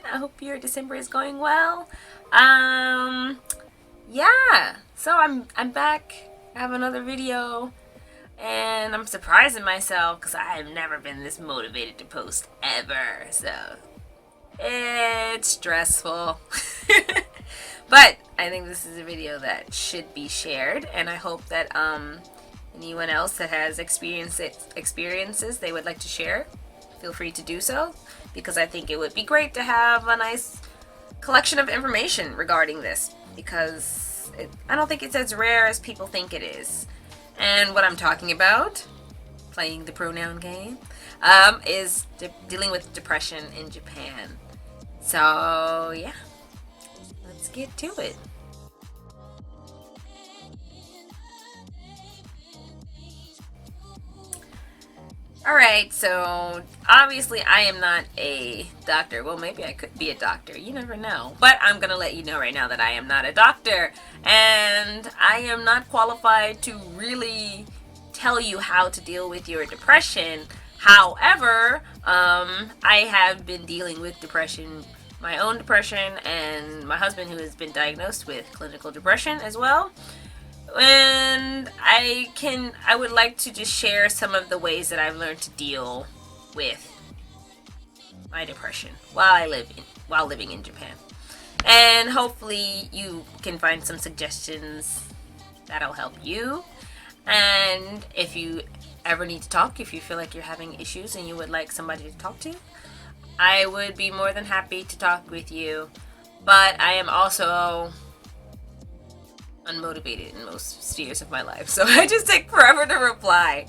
doing? I hope your December is going well. Yeah. So I'm back. I have another video, and I'm surprising myself because I have never been this motivated to post ever. So it's stressful. But I think this is a video that should be shared, and I hope that anyone else that has experiences they would like to share, feel free to do so, because I think it would be great to have a nice collection of information regarding this, because I don't think it's as rare as people think it is. And what I'm talking about, playing the pronoun game, is dealing with depression in Japan. So yeah, let's get to it. Alright, so obviously I am not a doctor. Well, maybe I could be a doctor. You never know. But I'm going to let you know right now that I am not a doctor. And I am not qualified to really tell you how to deal with your depression. However, I have been dealing with depression, my own depression, and my husband, who has been diagnosed with clinical depression as well. And I would like to just share some of the ways that I've learned to deal with my depression while living in Japan. And hopefully you can find some suggestions that'll help you. And if you ever need to talk, if you feel like you're having issues and you would like somebody to talk to, I would be more than happy to talk with you. But I am also unmotivated in most spheres of my life, so I just take forever to reply.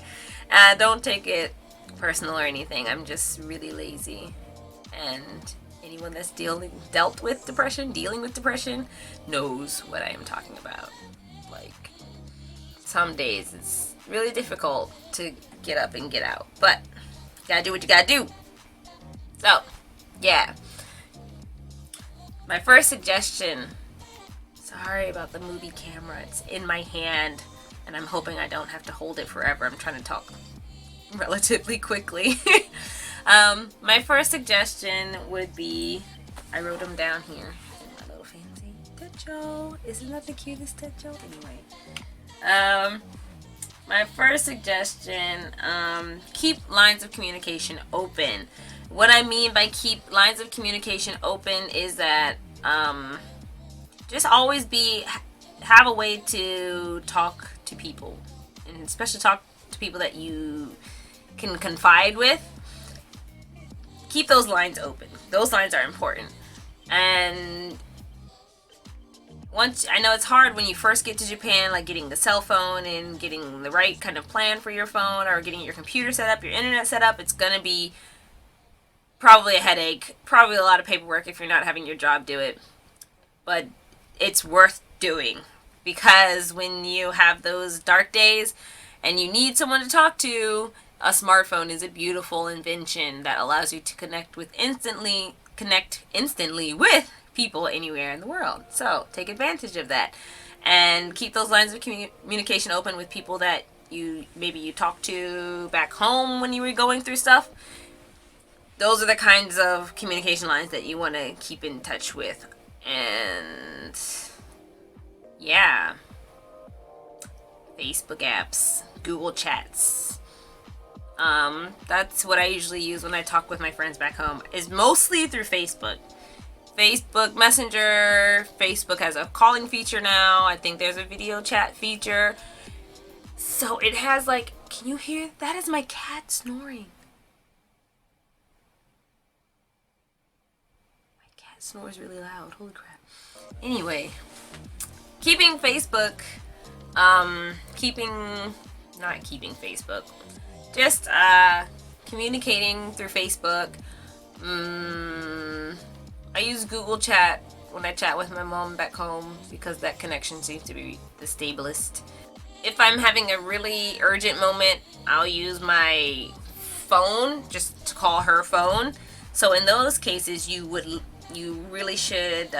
Don't take it personal or anything. I'm just really lazy, and anyone that's dealing with depression knows what I am talking about. Like, some days it's really difficult to get up and get out, but you gotta do what you gotta do. So yeah, my first suggestion, sorry about the movie camera, it's in my hand and I'm hoping I don't have to hold it forever. I'm trying to talk relatively quickly. My first suggestion would be, I wrote them down here in my little fancy techo. Isn't that the cutest techo? Anyway, my first suggestion, keep lines of communication open. What I mean by keep lines of communication open is that just always have a way to talk to people, and especially talk to people that you can confide with. Keep those lines open. Those lines are important. And once, I know it's hard when you first get to Japan, like getting the cell phone and getting the right kind of plan for your phone, or getting your computer set up, your internet set up. It's gonna be probably a headache, probably a lot of paperwork if you're not having your job do it. But it's worth doing, because when you have those dark days and you need someone to talk to, a smartphone is a beautiful invention that allows you to connect instantly with people anywhere in the world. So take advantage of that and keep those lines of communication open with people that you talk to back home when you were going through stuff. Those are the kinds of communication lines that you want to keep in touch with. And yeah, Facebook apps, Google Chats. That's what I usually use when I talk with my friends back home, is mostly through Facebook. Facebook Messenger. Facebook has a calling feature now. I think there's a video chat feature. So it has, like, can you hear? That is my cat snoring. Snores really loud. Holy crap. Anyway, keeping Facebook, just communicating through Facebook. I use Google Chat when I chat with my mom back home, because that connection seems to be the stablest. If I'm having a really urgent moment, I'll use my phone just to call her phone. So in those cases, you really should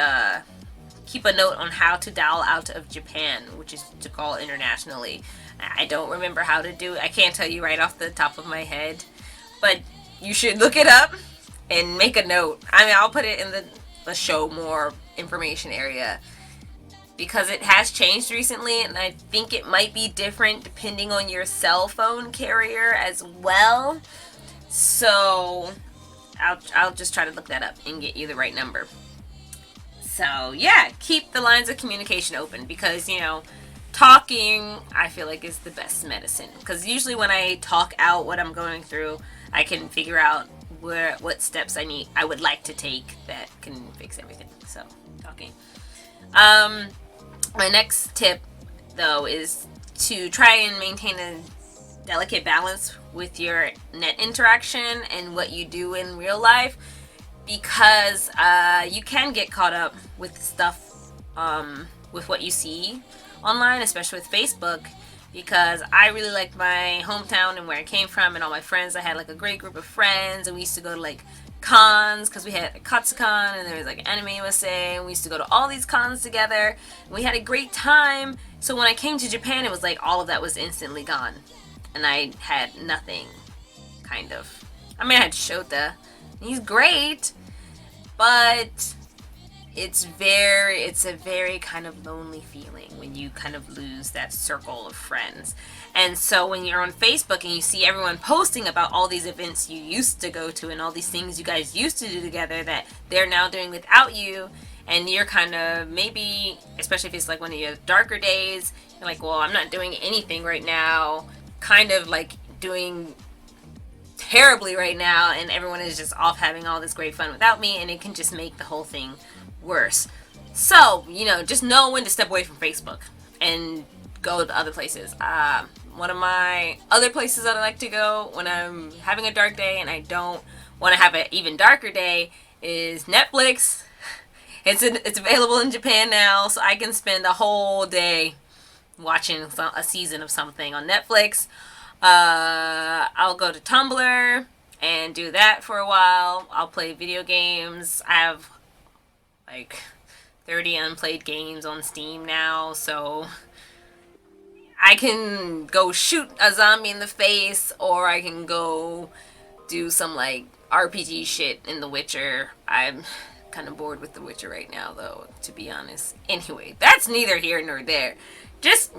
keep a note on how to dial out of Japan, which is to call internationally. I don't remember how to do it. I can't tell you right off the top of my head, but you should look it up and make a note. I mean, I'll put it in the show more information area, because it has changed recently, and I think it might be different depending on your cell phone carrier as well. So I'll just try to look that up and get you the right number. So yeah, keep the lines of communication open, because talking, I feel like, is the best medicine. Because usually when I talk out what I'm going through, I can figure out what steps I would like to take that can fix everything. So talking. My next tip, though, is to try and maintain a delicate balance with your net interaction and what you do in real life, because you can get caught up with stuff, with what you see online, especially with Facebook, because I really liked my hometown and where I came from and all my friends. I had like a great group of friends, and we used to go to like cons, because we had Katsucon and there was like Anime USA, and we used to go to all these cons together, and we had a great time. So when I came to Japan, it was like all of that was instantly gone, and I had nothing, kind of. I mean, I had Shota, he's great, but it's a very kind of lonely feeling when you kind of lose that circle of friends. And so when you're on Facebook and you see everyone posting about all these events you used to go to and all these things you guys used to do together that they're now doing without you, and you're kind of, maybe, especially if it's like one of your darker days, you're like, well, I'm not doing anything right now, kind of like doing terribly right now, and everyone is just off having all this great fun without me, and it can just make the whole thing worse. So, just know when to step away from Facebook and go to other places. One of my other places that I like to go when I'm having a dark day and I don't want to have an even darker day is Netflix. It's available in Japan now, so I can spend a whole day watching a season of something on Netflix. I'll go to Tumblr and do that for a while. I'll play video games. I have like 30 unplayed games on Steam now, so I can go shoot a zombie in the face, or I can go do some like RPG shit in The Witcher. I'm kind of bored with The Witcher right now, though, to be honest. Anyway, that's neither here nor there. Just,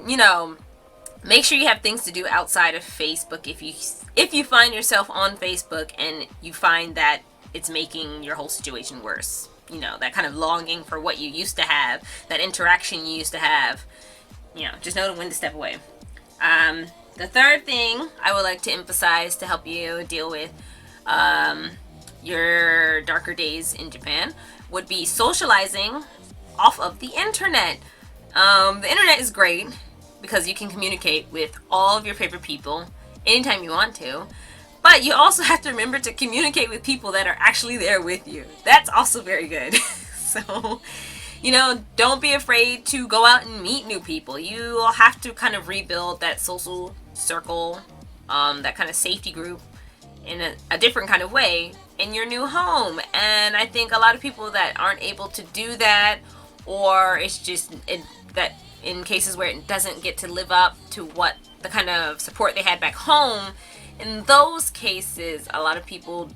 make sure you have things to do outside of Facebook. If you find yourself on Facebook and you find that it's making your whole situation worse, that kind of longing for what you used to have, that interaction you used to have, just know when to step away. The third thing I would like to emphasize to help you deal with your darker days in Japan would be socializing off of the internet. The internet is great because you can communicate with all of your favorite people anytime you want to, but you also have to remember to communicate with people that are actually there with you. That's also very good. So, don't be afraid to go out and meet new people. You'll have to kind of rebuild that social circle, that kind of safety group in a different kind of way in your new home. And I think a lot of people that aren't able to do that, or it's just that in cases where it doesn't get to live up to what the kind of support they had back home, in those cases, a lot of people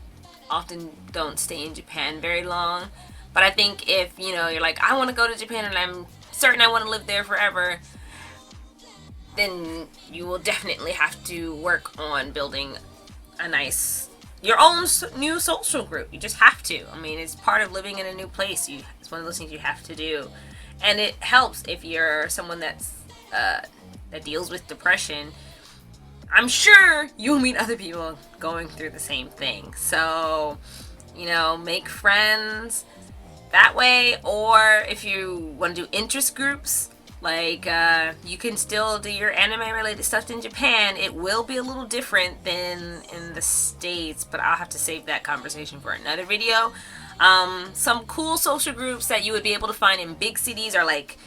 often don't stay in Japan very long. But I think if, you're like, I want to go to Japan and I'm certain I want to live there forever, then you will definitely have to work on building your own new social group. You just have to. I mean, it's part of living in a new place. It's one of those things you have to do. And it helps if you're someone that deals with depression. I'm sure you'll meet other people going through the same thing. So, make friends that way. Or if you want to do interest groups, like you can still do your anime related stuff in Japan. It will be a little different than in the States, but I'll have to save that conversation for another video. Some cool social groups that you would be able to find in big cities are like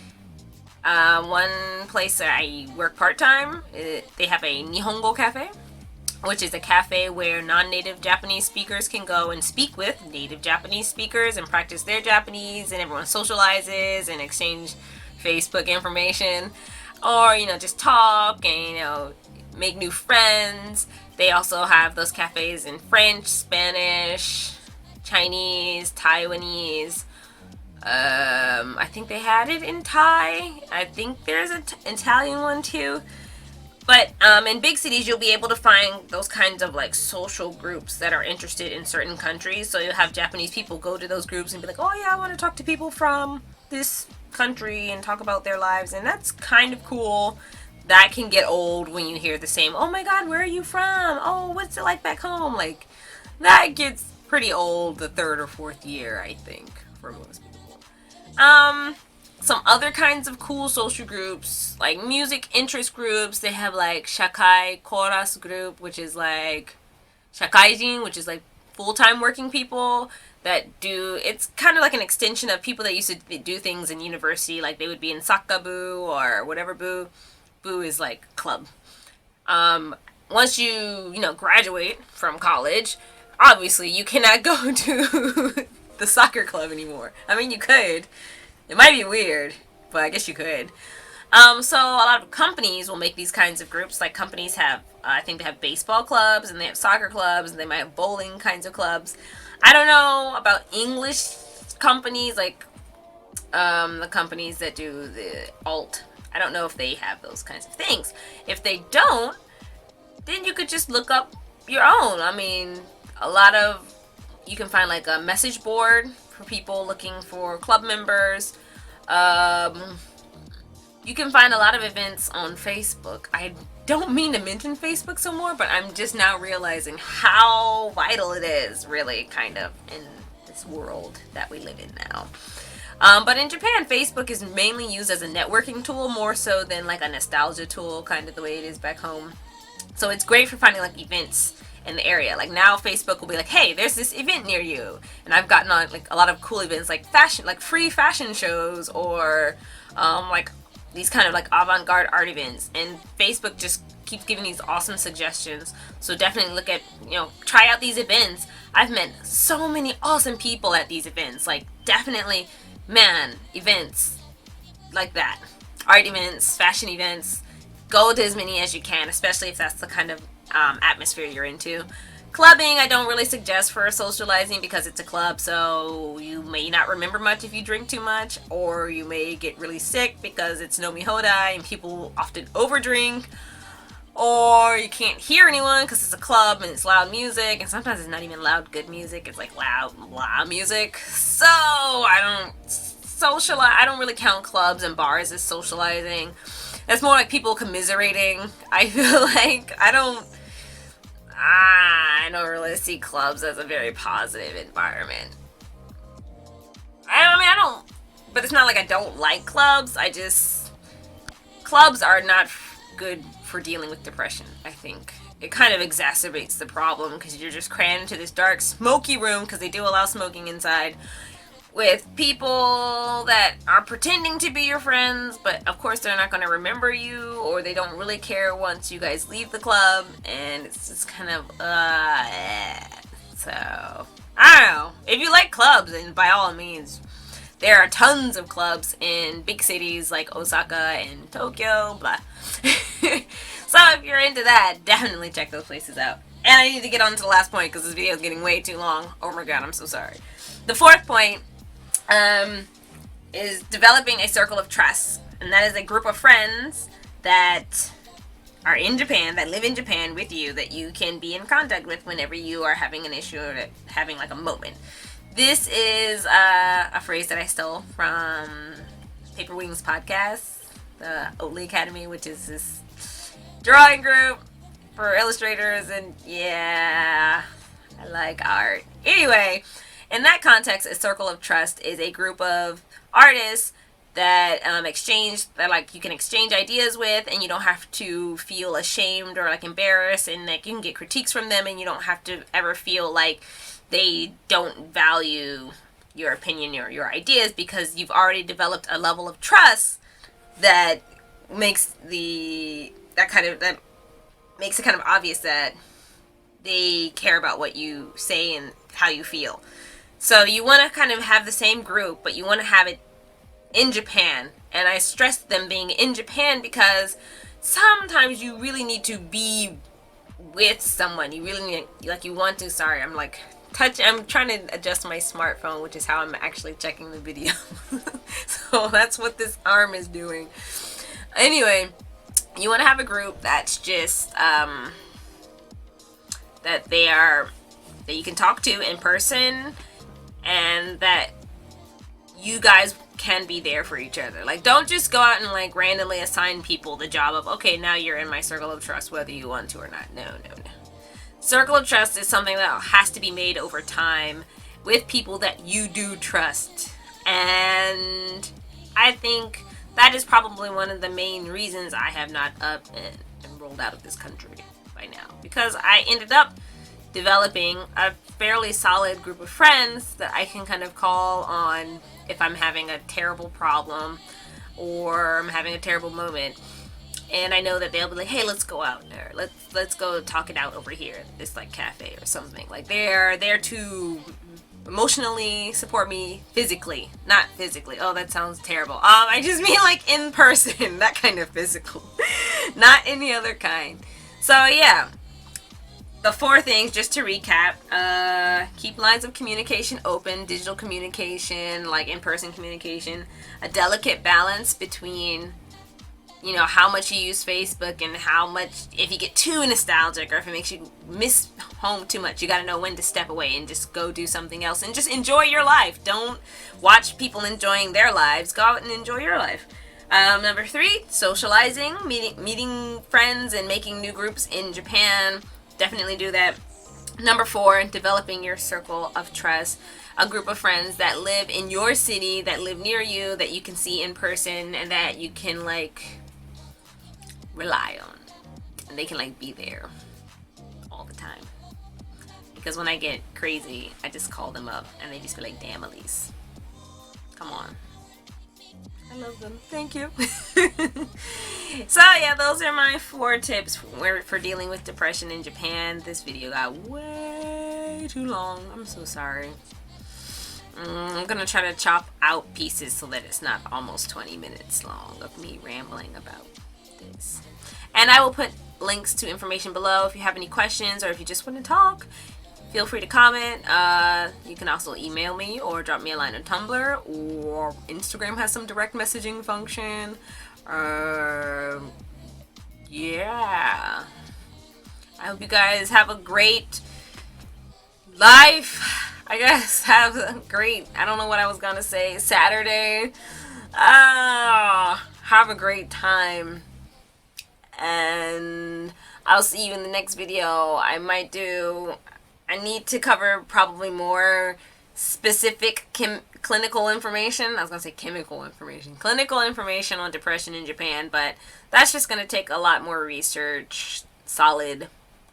one place that I work part-time. They have a Nihongo cafe, which is a cafe where non-native Japanese speakers can go and speak with native Japanese speakers and practice their Japanese, and everyone socializes and exchange Facebook information, or just talk and make new friends. They also have those cafes in French, Spanish, Chinese, Taiwanese. I think they had it in Thai. I think there's an Italian one too. But in big cities, you'll be able to find those kinds of like social groups that are interested in certain countries. So you'll have Japanese people go to those groups and be like, oh yeah, I want to talk to people from this country and talk about their lives. And that's kind of cool. That can get old when you hear the same, oh my god, where are you from? Oh, what's it like back home? Like, that gets pretty old the third or fourth year, I think, for most people. Some other kinds of cool social groups, like music interest groups. They have like Shakai Chorus group, which is like Shakaijin, which is like full-time working people that do, it's kind of like an extension of people that used to do things in university, like they would be in Sakabu or whatever boo. Boo is like club. Once you graduate from college, obviously you cannot go to the soccer club anymore. I mean, you could. It might be weird, but I guess you could. So a lot of companies will make these kinds of groups. Like companies have, I think they have baseball clubs and they have soccer clubs and they might have bowling kinds of clubs. I don't know about English companies, like the companies that do the alt. I don't know if they have those kinds of things. If they don't, then you could just look up your own. I mean, you can find like a message board for people looking for club members. You can find a lot of events on Facebook. I don't mean to mention Facebook some more, but I'm just now realizing how vital it is, really, kind of, in this world that we live in now. But in Japan, Facebook is mainly used as a networking tool more so than like a nostalgia tool, kind of the way it is back home. So it's great for finding like events in the area. Like now Facebook will be like, hey, there's this event near you. And I've gotten on like a lot of cool events like fashion, like free fashion shows or like these kind of like avant-garde art events. And Facebook just keeps giving these awesome suggestions. So definitely look at, try out these events. I've met so many awesome people at these events. Like definitely, man, events like that. Art events, fashion events. Go to as many as you can, especially if that's the kind of atmosphere you're into. Clubbing, I don't really suggest for socializing because it's a club, so you may not remember much if you drink too much, or you may get really sick because it's nomi hodai and people often overdrink, or you can't hear anyone because it's a club and it's loud music, and sometimes it's not even loud good music, it's like loud music. So I don't really count clubs and bars as socializing. That's more like people commiserating. I feel like I don't really see clubs as a very positive environment. But it's not like I don't like clubs. Clubs are not good for dealing with depression, I think. It kind of exacerbates the problem because you're just crammed into this dark, smoky room, because they do allow smoking inside, with people that are pretending to be your friends, but of course they're not going to remember you, or they don't really care once you guys leave the club, and it's just kind of, So, I don't know. If you like clubs, then by all means, there are tons of clubs in big cities like Osaka and Tokyo, blah. So if you're into that, definitely check those places out. And I need to get on to the last point because this video is getting way too long. Oh my god, I'm so sorry. The fourth point is developing a circle of trust. And that is a group of friends that are in Japan, that live in Japan with you, that you can be in contact with whenever you are having an issue or having like a moment. This is a phrase that I stole from Paper Wings podcast, the Oatly Academy, which is this drawing group for illustrators, and yeah, I like art. Anyway, in that context, a circle of trust is a group of artists that you can exchange ideas with, and you don't have to feel ashamed or like embarrassed, and like you can get critiques from them, and you don't have to ever feel like they don't value your opinion or your ideas, because you've already developed a level of trust that makes it kind of obvious that they care about what you say and how you feel. So you want to kind of have the same group, but you want to have it in Japan. And I stress them being in Japan because sometimes you really need to be with someone. You really need, like, you want to, sorry, I'm like I'm trying to adjust my smartphone, which is how I'm actually checking the video. So that's what this arm is doing. Anyway, you want to have a group that's just that you can talk to in person, and that you guys can be there for each other. Like, don't just go out and like randomly assign people the job of, okay, now you're in my circle of trust whether you want to or not. No. Circle of trust is something that has to be made over time with people that you do trust. And I think that is probably one of the main reasons I have not up and rolled out of this country by now. Because I ended up developing a fairly solid group of friends that I can kind of call on if I'm having a terrible problem or I'm having a terrible moment. And I know that they'll be like, hey, let's go out there. Let's go talk it out over here at this like cafe or something. Like, they're there to emotionally support me physically, not physically. Oh, that sounds terrible. I just mean like in person, that kind of physical, not any other kind. So yeah, the 4 things, just to recap: keep lines of communication open, digital communication, like in-person communication, a delicate balance between, you know, how much you use Facebook and how much, if you get too nostalgic or if it makes you miss home too much, you gotta know when to step away and just go do something else and just enjoy your life. Don't watch people enjoying their lives. Go out and enjoy your life. Number 3, socializing, meeting friends and making new groups in Japan. Definitely do that. Number 4, developing your circle of trust. A group of friends that live in your city, that live near you, that you can see in person, and that you can like rely on, and they can like be there all the time. Because when I get crazy, I just call them up and they just be like, damn, Elise, come on, I love them, thank you. So yeah, those are my 4 tips for dealing with depression in Japan. This video got way too long, I'm so sorry. I'm gonna try to chop out pieces so that it's not almost 20 minutes long of me rambling about this. And I will put links to information below. If you have any questions or if you just want to talk, feel free to comment. You can also email me or drop me a line on Tumblr, or Instagram has some direct messaging function. Yeah. I hope you guys have a great life. I guess have a great, I don't know what I was gonna say, Saturday. Have a great time. And I'll see you in the next video. I need to cover probably more specific clinical information. I was gonna say chemical information. Clinical information on depression in Japan, but that's just gonna take a lot more research, solid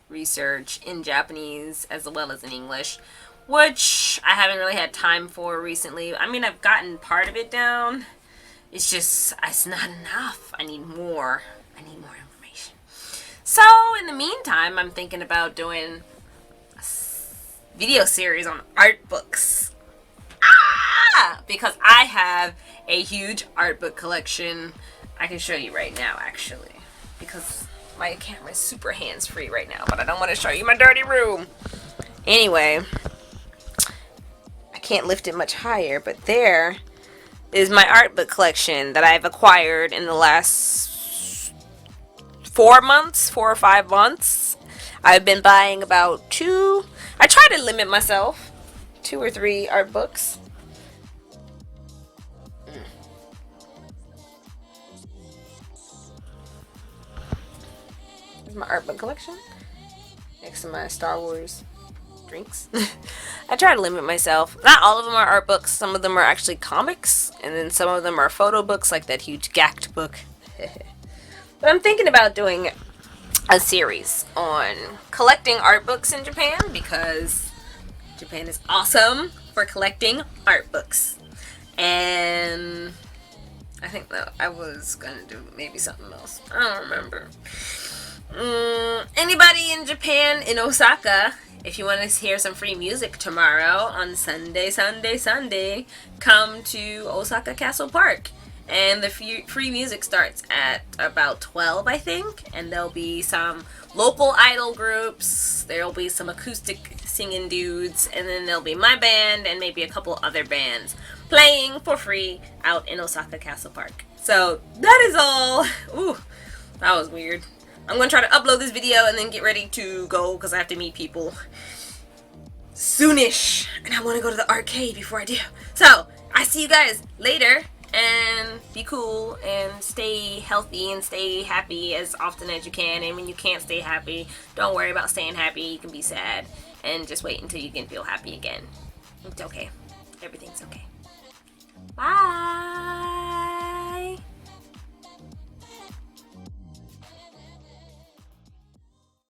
research in Japanese as well as in English, which I haven't really had time for recently. I mean, I've gotten part of it down. It's just, it's not enough. I need more information. So, in the meantime, I'm thinking about doing a video series on art books. Because I have a huge art book collection. I can show you right now, actually. Because my camera is super hands-free right now, but I don't want to show you my dirty room. Anyway, I can't lift it much higher, but there is my art book collection that I've acquired in the last 4 or 5 months. I've been buying about 2. I try to limit myself, 2 or 3 art books. Here's my art book collection next to my Star Wars drinks. I try to limit myself. Not all of them are art books. Some of them are actually comics, and then some of them are photo books, like that huge Gact book. But I'm thinking about doing a series on collecting art books in Japan, because Japan is awesome for collecting art books. And I think that I was gonna do maybe something else. I don't remember. Anybody in Japan, in Osaka, if you want to hear some free music tomorrow on Sunday, come to Osaka Castle Park. And the free music starts at about 12, I think. And there'll be some local idol groups. There'll be some acoustic singing dudes. And then there'll be my band and maybe a couple other bands playing for free out in Osaka Castle Park. So that is all. Ooh, that was weird. I'm going to try to upload this video and then get ready to go because I have to meet people soonish. And I want to go to the arcade before I do. So I see you guys later. And be cool and stay healthy and stay happy as often as you can. And when you can't stay happy, don't worry about staying happy. You can be sad and just wait until you can feel happy again. It's okay. Everything's okay. Bye.